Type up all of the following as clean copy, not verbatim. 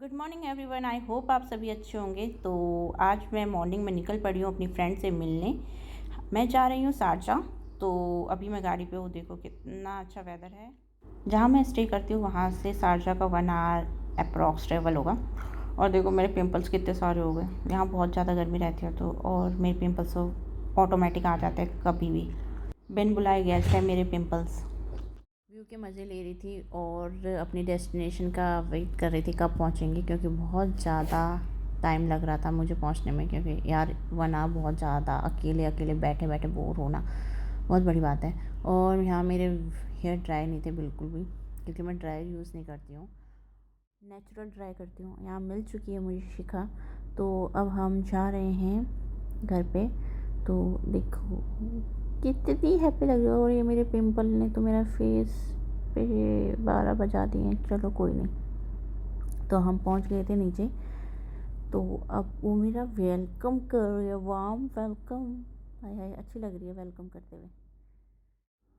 Good morning everyone. I hope आप सभी अच्छे होंगे। तो आज मैं मॉर्निंग में निकल पड़ी हूँ अपनी फ्रेंड से मिलने। मैं जा रही हूँ शारजाह। तो अभी मैं गाड़ी पे हूँ, देखो कितना अच्छा वेदर है। जहाँ मैं स्टे करती हूँ वहाँ से शारजाह का 1 आवर अप्रॉक्स ट्रेवल होगा। और देखो मेरे पिंपल्स कितने सारे हो गए। यहाँ बहुत ज़्यादा गर्मी रहती है तो और मेरे पिंपल्स तो ऑटोमेटिक आ जाते हैं कभी भी, बिन बुलाए गेस्ट है मेरे पिंपल्स। व्यू के मज़े ले रही थी और अपनी डेस्टिनेशन का वेट कर रही थी कब पहुंचेंगी, क्योंकि बहुत ज़्यादा टाइम लग रहा था मुझे पहुंचने में। क्योंकि यार 1 आवर बहुत ज़्यादा अकेले अकेले बैठे बैठे बोर होना बहुत बड़ी बात है। और यहाँ मेरे हेयर ड्राई नहीं थे बिल्कुल भी, क्योंकि मैं ड्रायर यूज़ नहीं करती हूँ, नेचुरल ड्राई करती हूँ। यहाँ मिल चुकी है मुझे शिखा। तो अब हम जा रहे हैं घर पे। तो देखो कितनी हैप्पी लग रही है। और ये मेरे पिंपल ने तो मेरा फेस पे 12 बजा दिए हैं। चलो कोई नहीं। तो हम पहुंच गए थे नीचे। तो अब वो मेरा वेलकम कर रही है, वार्म वेलकम। हाय हाय, अच्छी लग रही है वेलकम करते हुए।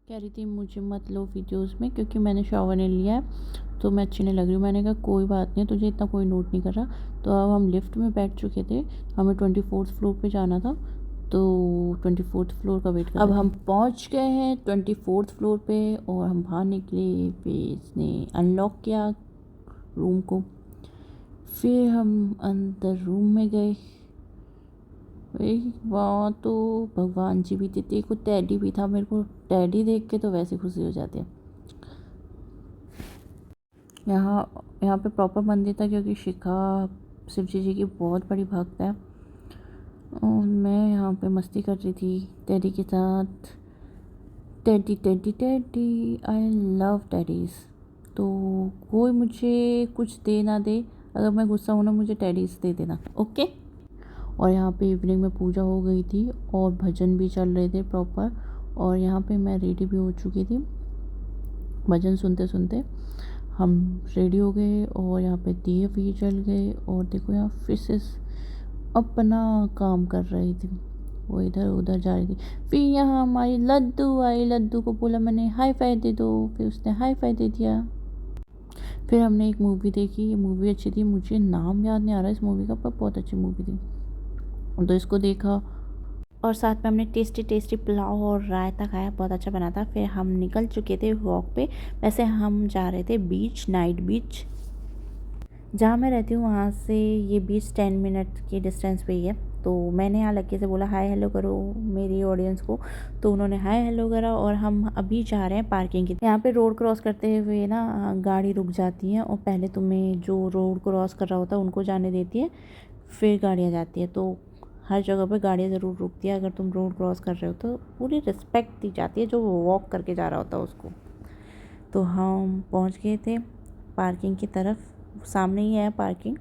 कह रही थी मुझे मत लो वीडियोस में क्योंकि मैंने शॉवर नहीं लिया है तो मैं अच्छी नहीं लग रही हूँ। मैंने कहा कोई बात नहीं, तुझे इतना कोई नोट नहीं कर रहा। तो अब हम लिफ्ट में बैठ चुके थे, हमें 24th फ्लोर पे जाना था। तो 24th फ्लोर का वेट कर अब हम पहुँच गए हैं 24th फ्लोर पे। और हम बाहर निकले, पेज ने अनलॉक किया रूम को। फिर हम अंदर रूम में गए। वहाँ तो भगवान जी भी थे, देखो टैडी भी था। मेरे को टैडी देख के तो वैसे खुशी हो जाती है। यहाँ यहाँ पे प्रॉपर मंदिर था क्योंकि शिखा शिव जी की बहुत बड़ी भक्त है। और मैं यहाँ पे मस्ती कर रही थी टैडी के साथ। Teddy teddy teddy, I love teddies. तो कोई मुझे कुछ दे ना दे, अगर मैं गुस्सा हूँ ना मुझे टैडीज़ दे देना, ओके। और यहाँ पे इवनिंग में पूजा हो गई थी और भजन भी चल रहे थे प्रॉपर। और यहाँ पे मैं रेडी भी हो चुकी थी भजन सुनते सुनते। हम रेडी हो गए और यहाँ पे दिए भी जल गए। और देखो यहाँ फिशेस अपना काम कर रही थी, वो इधर उधर जा रही थी। फिर यहाँ हमारी लड्डू आई, लड्डू को बोला मैंने हाई फाई दे दो, फिर उसने हाई फाई दे दिया। फिर हमने एक मूवी देखी, ये मूवी अच्छी थी, मुझे नाम याद नहीं आ रहा इस मूवी का, पर बहुत अच्छी मूवी थी। तो इसको देखा और साथ में हमने टेस्टी टेस्टी पुलाव और रायता खाया, बहुत अच्छा बना था। फिर हम निकल चुके थे वॉक पे। वैसे हम जा रहे थे बीच, नाइट बीच। जहाँ मैं रहती हूँ वहाँ से ये बीच 10 मिनट की डिस्टेंस पे ही है। तो मैंने यहाँ लड़के से बोला हाय हेलो करो मेरी ऑडियंस को। तो उन्होंने हाय हेलो करा और हम अभी जा रहे हैं पार्किंग की। यहाँ पे रोड क्रॉस करते हुए ना गाड़ी रुक जाती है और पहले तुम्हें जो रोड क्रॉस कर रहा होता है उनको जाने देती है, फिर गाड़ियाँ जाती है। तो हर जगह पे गाड़ियाँ ज़रूर रुकती है, अगर तुम रोड क्रॉस कर रहे हो तो पूरी रिस्पेक्ट दी जाती है जो वॉक करके जा रहा होता है उसको। तो हम पहुँच गए थे पार्किंग की तरफ, सामने ही है पार्किंग।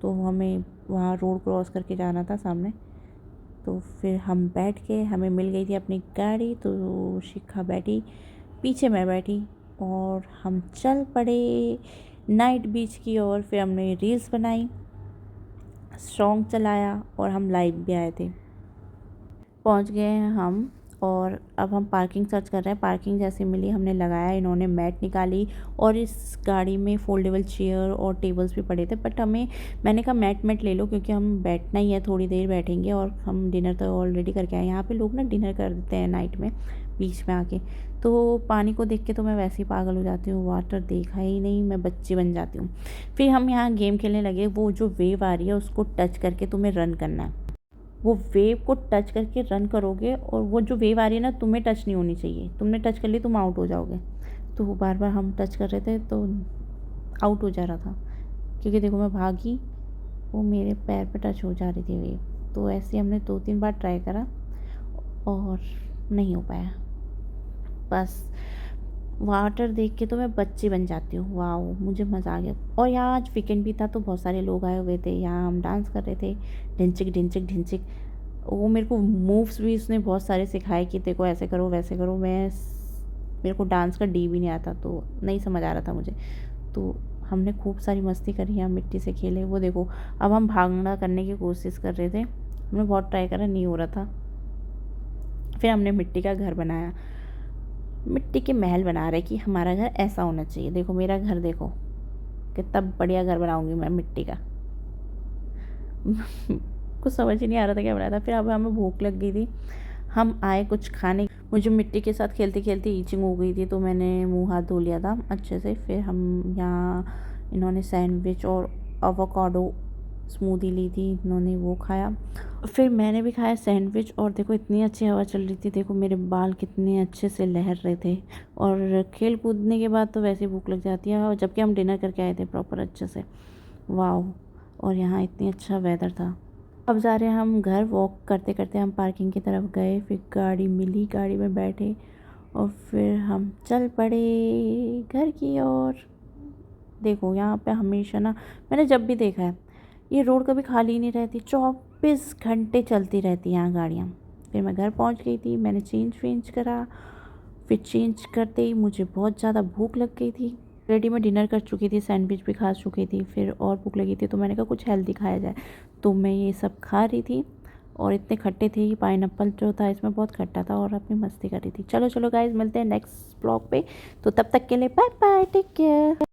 तो हमें वहाँ रोड क्रॉस करके जाना था सामने। तो फिर हम बैठ के, हमें मिल गई थी अपनी गाड़ी। तो शिखा बैठी पीछे, मैं बैठी और हम चल पड़े नाइट बीच की ओर। फिर हमने रील्स बनाई, सॉन्ग चलाया और हम लाइव भी आए थे। पहुंच गए हैं हम और अब हम पार्किंग सर्च कर रहे हैं। पार्किंग जैसे मिली हमने लगाया, इन्होंने मैट निकाली और इस गाड़ी में फोल्डेबल चेयर और टेबल्स भी पड़े थे। बट मैंने कहा मैट ले लो क्योंकि हम बैठना ही है, थोड़ी देर बैठेंगे और हम डिनर तो ऑलरेडी करके आए। यहाँ पे लोग ना डिनर कर देते हैं नाइट में बीच में आके। तो पानी को देख के तो मैं वैसे ही पागल हो जाती हूँ, वाटर देखा ही नहीं, मैं बच्ची बन जाती हूँ। फिर हम यहाँ गेम खेलने लगे। वो जो वेव आ रही है उसको टच करके तुम्हें रन करना है। वो वेव को टच करके रन करोगे और वो जो वेव आ रही है ना तुम्हें टच नहीं होनी चाहिए, तुमने टच कर ली तुम आउट हो जाओगे। तो वो बार बार हम टच कर रहे थे तो आउट हो जा रहा था, क्योंकि देखो मैं भागी, वो मेरे पैर पे टच हो जा रही थी वेव। तो ऐसे हमने 2-3 बार ट्राई करा और नहीं हो पाया। बस वाटर देख के तो मैं बच्ची बन जाती हूँ, वाओ मुझे मज़ा आ गया। और यहाँ आज वीकेंड भी था तो बहुत सारे लोग आए हुए थे। यहाँ हम डांस कर रहे थे, ढिंचिक ढिंचिक ढिंचिक। वो मेरे को मूव्स भी उसने बहुत सारे सिखाए कि तेरे को ऐसे करो वैसे करो। मेरे को डांस का डी भी नहीं आता तो नहीं समझ आ रहा था मुझे। तो हमने खूब सारी मस्ती करी, यहाँ मिट्टी से खेले। वो देखो अब हम भागना करने की कोशिश कर रहे थे, हमने बहुत ट्राई करा, नहीं हो रहा था। फिर हमने मिट्टी का घर बनाया, मिट्टी के महल बना रहे कि हमारा घर ऐसा होना चाहिए। देखो मेरा घर देखो कितना बढ़िया घर बनाऊँगी मैं मिट्टी का। कुछ समझ ही नहीं आ रहा था क्या बनाया था। फिर अब हमें भूख लग गई थी, हम आए कुछ खाने। मुझे मिट्टी के साथ खेलते खेलते ईचिंग हो गई थी, तो मैंने मुंह हाथ धो लिया था अच्छे से। फिर हम यहाँ इन्होंने सैंडविच और एवोकाडो स्मूदी ली थी, इन्होंने वो खाया। फिर मैंने भी खाया सैंडविच, और देखो इतनी अच्छी हवा चल रही थी, देखो मेरे बाल कितने अच्छे से लहर रहे थे। और खेल कूदने के बाद तो वैसे भूख लग जाती है, और जबकि हम डिनर करके आए थे प्रॉपर अच्छे से। वाह! और यहाँ इतनी अच्छा वेदर था। अब जा रहे हैं हम घर। वॉक करते करते हम पार्किंग की तरफ गए, फिर गाड़ी मिली, गाड़ी में बैठे और फिर हम चल पड़े घर की ओर। देखो यहाँ पे हमेशा ना, मैंने जब भी देखा है, ये रोड कभी खाली नहीं रहती, 24 घंटे चलती रहती हैं यहाँ गाड़ियाँ। फिर मैं घर पहुँच गई थी, मैंने चेंज वेंज करा। फिर चेंज करते ही मुझे बहुत ज़्यादा भूख लग गई थी। ऑलरेडी मैं डिनर कर चुकी थी, सैंडविच भी खा चुकी थी, फिर और भूख लगी थी, तो मैंने कहा कुछ हेल्दी खाया जाए। तो मैं ये सब खा रही थी, और इतने खट्टे थे, पाइनएप्पल जो था इसमें बहुत खट्टा था, और अपनी मस्ती कर रही थी। चलो चलो गाइज, मिलते हैं नेक्स्ट ब्लॉग पे। तो तब तक के लिए बाय बाय, टेक केयर।